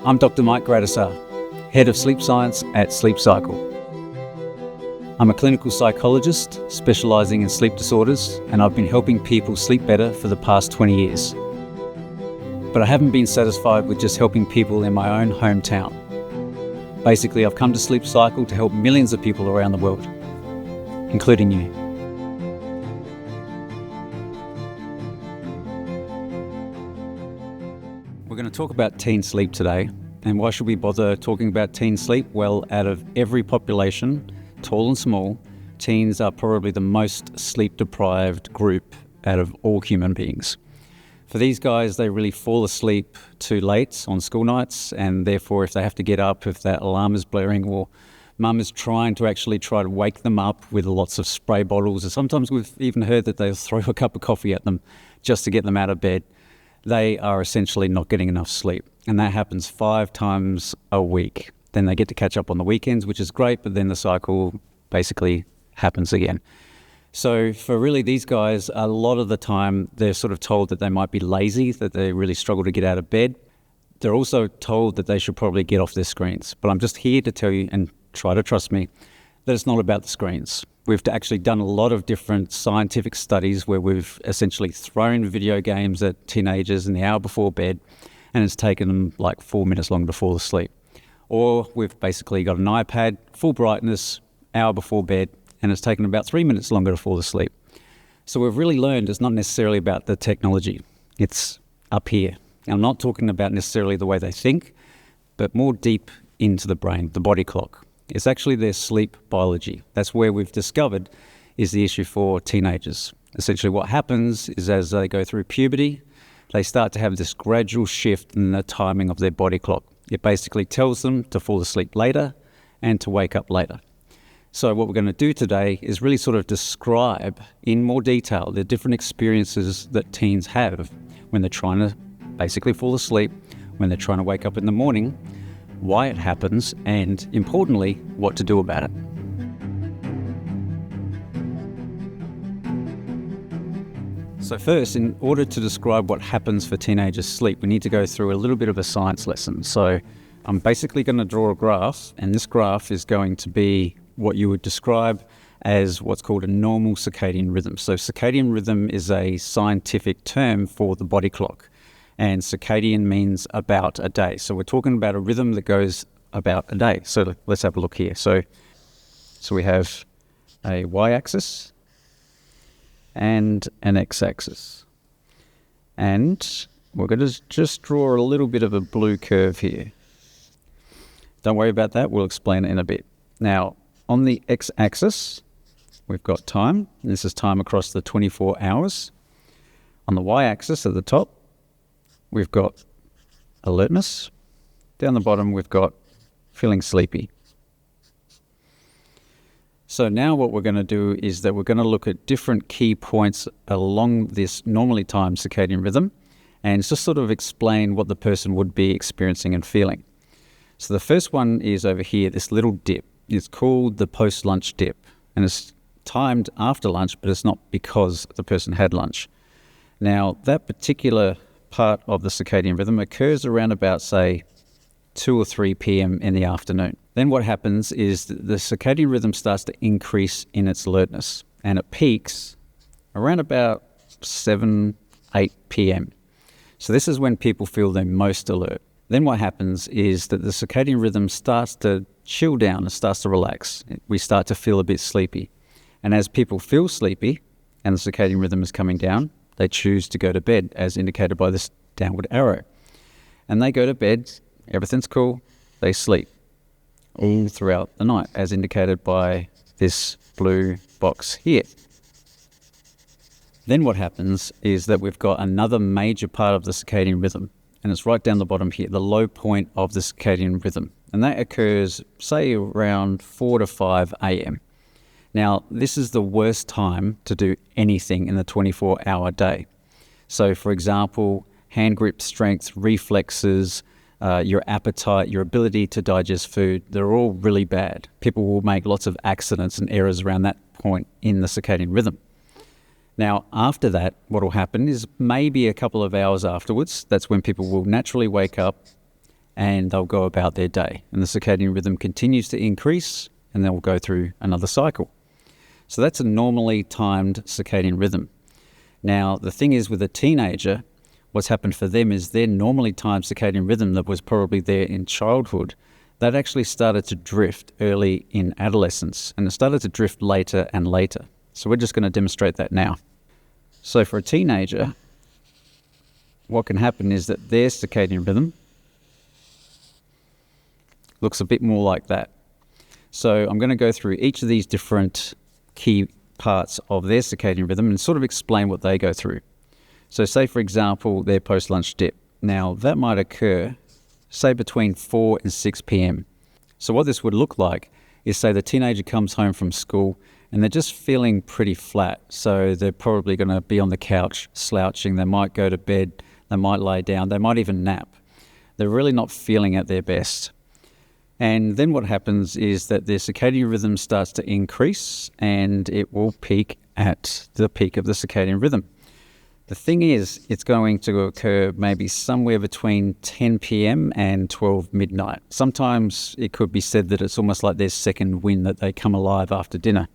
I'm Dr. Mike Gradisar, Head of Sleep Science at Sleep Cycle. I'm a clinical psychologist specialising in sleep disorders, and I've been helping people sleep better for the past 20 years. But I haven't been satisfied with just helping people in my own hometown. Basically, I've come to Sleep Cycle to help millions of people around the world, including you. We're going to talk about teen sleep today. And why should we bother talking about teen sleep? Well, out of every population, tall and small, teens are probably the most sleep-deprived group out of all human beings. For these guys, they really fall asleep too late on school nights, and therefore if they have to get up, if that alarm is blaring, or mum is trying to wake them up with lots of spray bottles, or sometimes we've even heard that they'll throw a cup of coffee at them just to get them out of bed, they are essentially not getting enough sleep. And that happens 5 times a week. Then they get to catch up on the weekends, which is great, but then the cycle basically happens again. So for really these guys, a lot of the time they're sort of told that they might be lazy, that they really struggle to get out of bed. They're also told that they should probably get off their screens. But I'm just here to tell you, and try to trust me, that it's not about the screens. We've actually done a lot of different scientific studies where we've essentially thrown video games at teenagers in the hour before bed, and it's taken them like 4 minutes longer to fall asleep. Or we've basically got an iPad, full brightness, hour before bed, and it's taken about 3 minutes longer to fall asleep. So we've really learned it's not necessarily about the technology. It's up here. And I'm not talking about necessarily the way they think, but more deep into the brain, the body clock. It's actually their sleep biology. That's where we've discovered is the issue for teenagers. Essentially what happens is as they go through puberty, they start to have this gradual shift in the timing of their body clock. It basically tells them to fall asleep later and to wake up later. So what we're going to do today is really sort of describe in more detail the different experiences that teens have when they're trying to basically fall asleep, when they're trying to wake up in the morning, why it happens, and importantly, what to do about it. So first, in order to describe what happens for teenagers' sleep, we need to go through a little bit of a science lesson. So I'm basically going to draw a graph, and this graph is going to be what you would describe as what's called a normal circadian rhythm. So circadian rhythm is a scientific term for the body clock, and circadian means about a day. So we're talking about a rhythm that goes about a day. So let's have a look here. So we have a y-axis and an x-axis. And we're going to just draw a little bit of a blue curve here. Don't worry about that, we'll explain it in a bit. Now, on the x-axis, we've got time. This is time across the 24 hours. On the y-axis at the top, we've got alertness. Down the bottom, we've got feeling sleepy. So now what we're going to do is that we're going to look at different key points along this normally timed circadian rhythm and just sort of explain what the person would be experiencing and feeling. So the first one is over here, this little dip. It's called the post-lunch dip, and it's timed after lunch, but it's not because the person had lunch. Now, that particular part of the circadian rhythm occurs around about, say, 2 or 3 p.m. in the afternoon. Then what happens is the circadian rhythm starts to increase in its alertness, and it peaks around about 7, 8 p.m. So this is when people feel they're most alert. Then what happens is that the circadian rhythm starts to chill down and starts to relax. We start to feel a bit sleepy. And as people feel sleepy and the circadian rhythm is coming down, they choose to go to bed, as indicated by this downward arrow. And they go to bed, everything's cool, they sleep all throughout the night, as indicated by this blue box here. Then what happens is that we've got another major part of the circadian rhythm, and it's right down the bottom here, the low point of the circadian rhythm. And that occurs, say, around 4 to 5 a.m. Now, this is the worst time to do anything in the 24-hour day. So, for example, hand grip strength, reflexes, your appetite, your ability to digest food, they're all really bad. People will make lots of accidents and errors around that point in the circadian rhythm. Now, after that, what will happen is maybe a couple of hours afterwards, that's when people will naturally wake up and they'll go about their day. And the circadian rhythm continues to increase, and then we'll go through another cycle. So that's a normally timed circadian rhythm. Now, the thing is with a teenager, what's happened for them is their normally timed circadian rhythm that was probably there in childhood, that actually started to drift early in adolescence, and it started to drift later and later. So we're just going to demonstrate that now. So for a teenager, what can happen is that their circadian rhythm looks a bit more like that. So I'm going to go through each of these different key parts of their circadian rhythm and sort of explain what they go through. So say, for example, their post-lunch dip. Now, that might occur, say, between 4 and 6 p.m. So what this would look like is, say, the teenager comes home from school and they're just feeling pretty flat. So they're probably going to be on the couch slouching. They might go to bed. They might lay down. They might even nap. They're really not feeling at their best. And then what happens is that their circadian rhythm starts to increase, and it will peak at the peak of the circadian rhythm. The thing is, it's going to occur maybe somewhere between 10 p.m. and 12 midnight. Sometimes it could be said that it's almost like their second wind, that they come alive after dinner.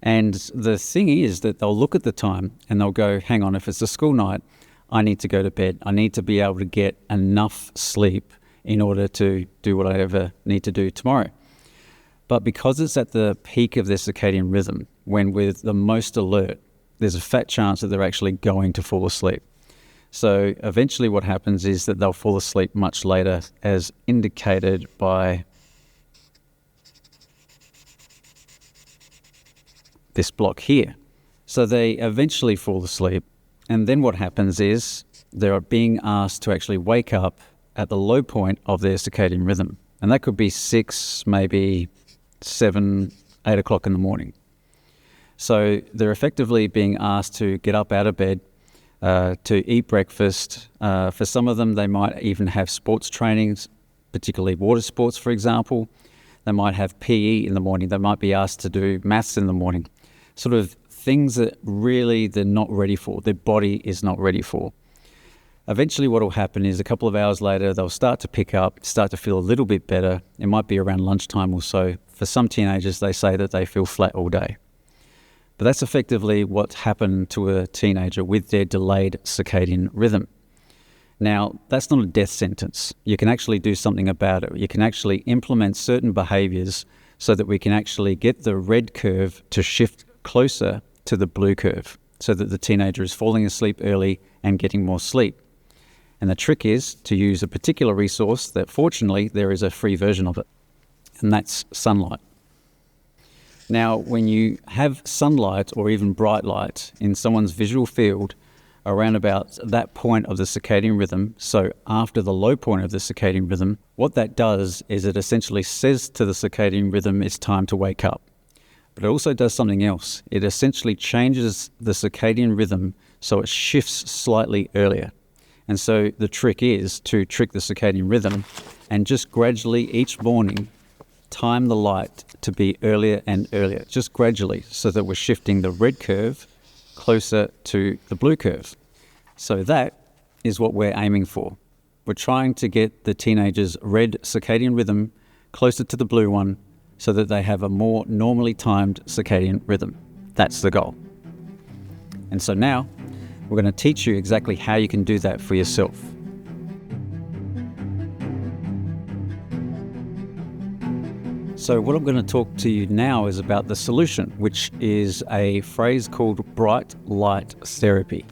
And the thing is that they'll look at the time and they'll go, hang on, if it's a school night, I need to go to bed. I need to be able to get enough sleep in order to do what I ever need to do tomorrow. But because it's at the peak of their circadian rhythm, when we're the most alert, there's a fat chance that they're actually going to fall asleep. So eventually what happens is that they'll fall asleep much later, as indicated by this block here. So they eventually fall asleep, and then what happens is they're being asked to actually wake up at the low point of their circadian rhythm. And that could be 6, maybe 7, 8 o'clock in the morning. So they're effectively being asked to get up out of bed, to eat breakfast. For some of them, they might even have sports trainings, particularly water sports, for example. They might have PE in the morning. They might be asked to do maths in the morning. Sort of things that really they're not ready for, their body is not ready for. Eventually what will happen is a couple of hours later, they'll start to pick up, start to feel a little bit better. It might be around lunchtime or so. For some teenagers, they say that they feel flat all day. But that's effectively what happened to a teenager with their delayed circadian rhythm. Now, that's not a death sentence. You can actually do something about it. You can actually implement certain behaviors so that we can actually get the red curve to shift closer to the blue curve, so that the teenager is falling asleep early and getting more sleep. And the trick is to use a particular resource that, fortunately, there is a free version of it, and that's sunlight. Now, when you have sunlight or even bright light in someone's visual field around about that point of the circadian rhythm, so after the low point of the circadian rhythm, what that does is it essentially says to the circadian rhythm it's time to wake up. But it also does something else. It essentially changes the circadian rhythm so it shifts slightly earlier. And so the trick is to trick the circadian rhythm and just gradually each morning time the light to be earlier and earlier, just gradually, so that we're shifting the red curve closer to the blue curve. So that is what we're aiming for. We're trying to get the teenagers' red circadian rhythm closer to the blue one so that they have a more normally timed circadian rhythm. That's the goal. And so now we're going to teach you exactly how you can do that for yourself. So what I'm going to talk to you now is about the solution, which is a phrase called bright light therapy.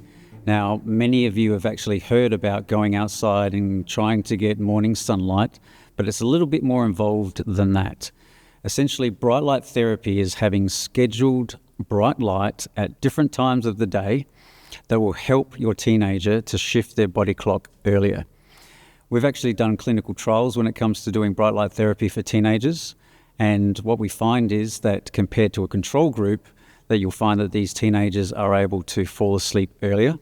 Now, many of you have actually heard about going outside and trying to get morning sunlight, but it's a little bit more involved than that. Essentially, bright light therapy is having scheduled bright light at different times of the day that will help your teenager to shift their body clock earlier. We've actually done clinical trials when it comes to doing bright light therapy for teenagers, and what we find is that compared to a control group, that you'll find that these teenagers are able to fall asleep earlier,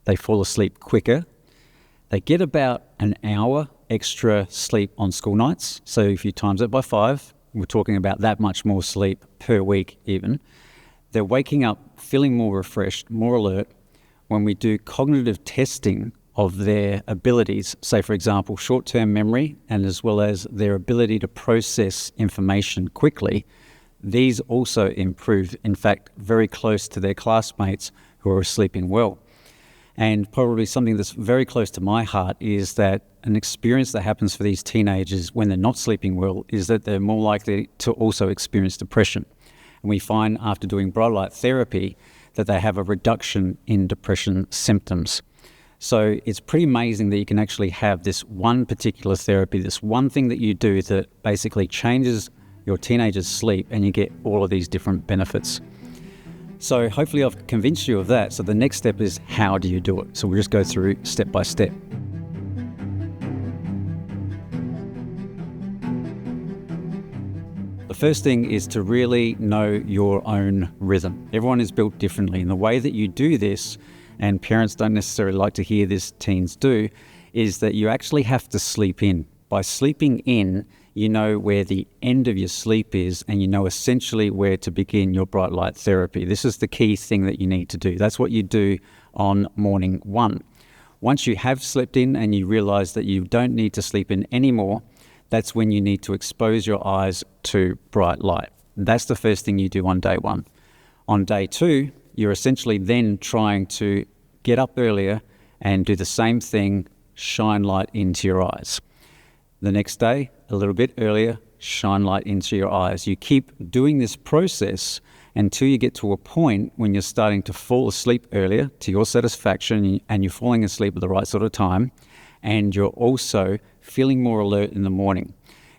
they fall asleep quicker, they get about an hour extra sleep on school nights. So if you times it by 5, we're talking about that much more sleep per week even. They're waking up feeling more refreshed, more alert. When we do cognitive testing of their abilities, say for example, short-term memory, and as well as their ability to process information quickly, these also improve, in fact, very close to their classmates who are sleeping well. And probably something that's very close to my heart is that an experience that happens for these teenagers when they're not sleeping well is that they're more likely to also experience depression. And we find after doing bright light therapy that they have a reduction in depression symptoms. So it's pretty amazing that you can actually have this one particular therapy, this one thing that you do that basically changes your teenager's sleep, and you get all of these different benefits. So hopefully I've convinced you of that. So the next step is, how do you do it? So we'll just go through step by step. The first thing is to really know your own rhythm. Everyone is built differently, and the way that you do this, and parents don't necessarily like to hear this, teens do, is that you actually have to sleep in. By sleeping in, you know where the end of your sleep is, and you know essentially where to begin your bright light therapy. This is the key thing that you need to do. That's what you do on morning one. Once you have slept in and you realize that you don't need to sleep in anymore, that's when you need to expose your eyes to bright light. That's the first thing you do on day one. On day two, you're essentially then trying to get up earlier and do the same thing, shine light into your eyes. The next day, a little bit earlier, shine light into your eyes. You keep doing this process until you get to a point when you're starting to fall asleep earlier to your satisfaction, and you're falling asleep at the right sort of time, and you're also feeling more alert in the morning.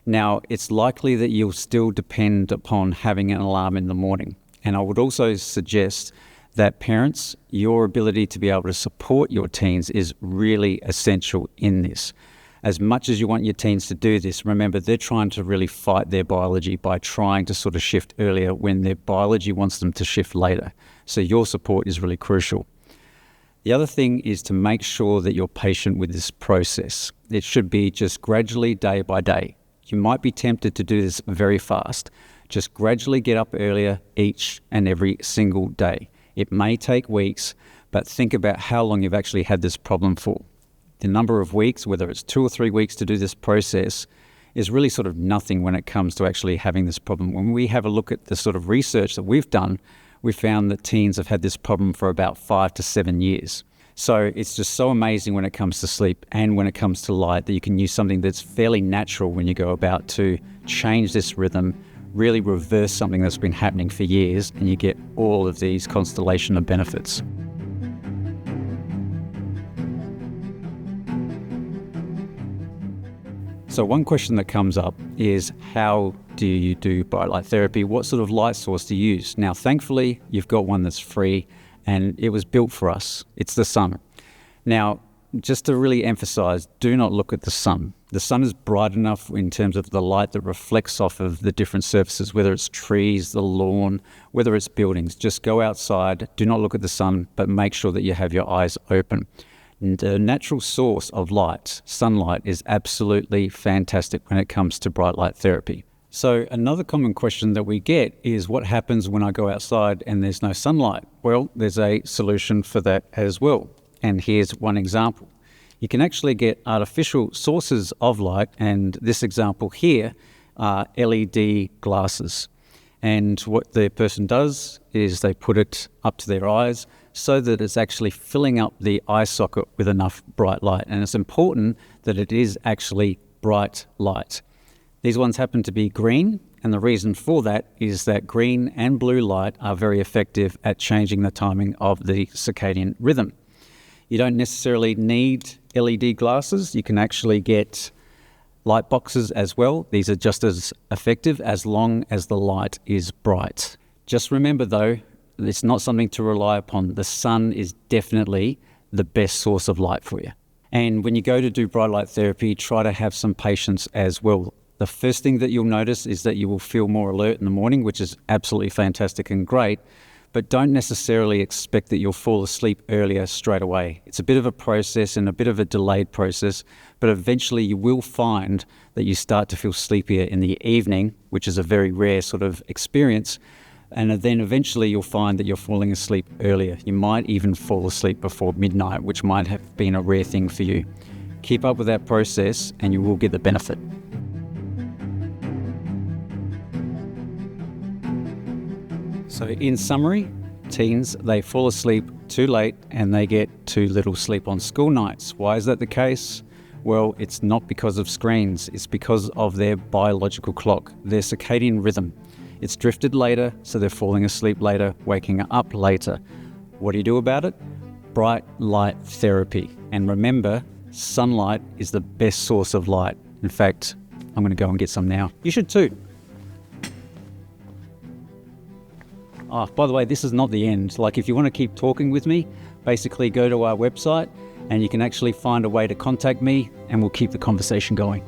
Now, it's likely that you'll still depend upon having an alarm in the morning. And I would also suggest that parents, your ability to be able to support your teens is really essential in this. As much as you want your teens to do this, remember they're trying to really fight their biology by trying to sort of shift earlier when their biology wants them to shift later. So your support is really crucial. The other thing is to make sure that you're patient with this process. It should be just gradually, day by day. You might be tempted to do this very fast. Just gradually get up earlier each and every single day. It may take weeks, but think about how long you've actually had this problem for. The number of weeks, whether it's 2 or 3 weeks to do this process, is really sort of nothing when it comes to actually having this problem. When we have a look at the sort of research that we've done, we found that teens have had this problem for about 5 to 7 years. So it's just so amazing when it comes to sleep and when it comes to light that you can use something that's fairly natural when you go about to change this rhythm, really reverse something that's been happening for years, and you get all of these constellation of benefits. So one question that comes up is, how do you do bright light therapy? What sort of light source do you use? Now, thankfully, you've got one that's free, and it was built for us. It's the sun. Now, just to really emphasize, do not look at the sun. The sun is bright enough in terms of the light that reflects off of the different surfaces, whether it's trees, the lawn, whether it's buildings. Just go outside, do not look at the sun, but make sure that you have your eyes open. The natural source of light, sunlight, is absolutely fantastic when it comes to bright light therapy. So another common question that we get is, what happens when I go outside and there's no sunlight? Well, there's a solution for that as well. And here's one example. You can actually get artificial sources of light, and this example here are LED glasses. And what the person does is they put it up to their eyes so that it's actually filling up the eye socket with enough bright light. And it's important that it is actually bright light. These ones happen to be green, and the reason for that is that green and blue light are very effective at changing the timing of the circadian rhythm. You don't necessarily need LED glasses. You can actually get light boxes as well. These are just as effective as long as the light is bright. Just remember though, it's not something to rely upon. The sun is definitely the best source of light for you. And when you go to do bright light therapy, try to have some patience as well. The first thing that you'll notice is that you will feel more alert in the morning, which is absolutely fantastic and great, but don't necessarily expect that you'll fall asleep earlier straight away. It's a bit of a process and a bit of a delayed process, but eventually you will find that you start to feel sleepier in the evening, which is a very rare sort of experience. And then eventually you'll find that you're falling asleep earlier. You might even fall asleep before midnight, which might have been a rare thing for you. Keep up with that process and you will get the benefit. So in summary, teens, they fall asleep too late and they get too little sleep on school nights. Why is that the case? Well, it's not because of screens. It's because of their biological clock, their circadian rhythm. It's drifted later, so they're falling asleep later, waking up later. What do you do about it? Bright light therapy. And remember, sunlight is the best source of light. In fact, I'm going to go and get some now. You should too. Oh, by the way, this is not the end. Like, if you want to keep talking with me, basically go to our website and you can actually find a way to contact me and we'll keep the conversation going.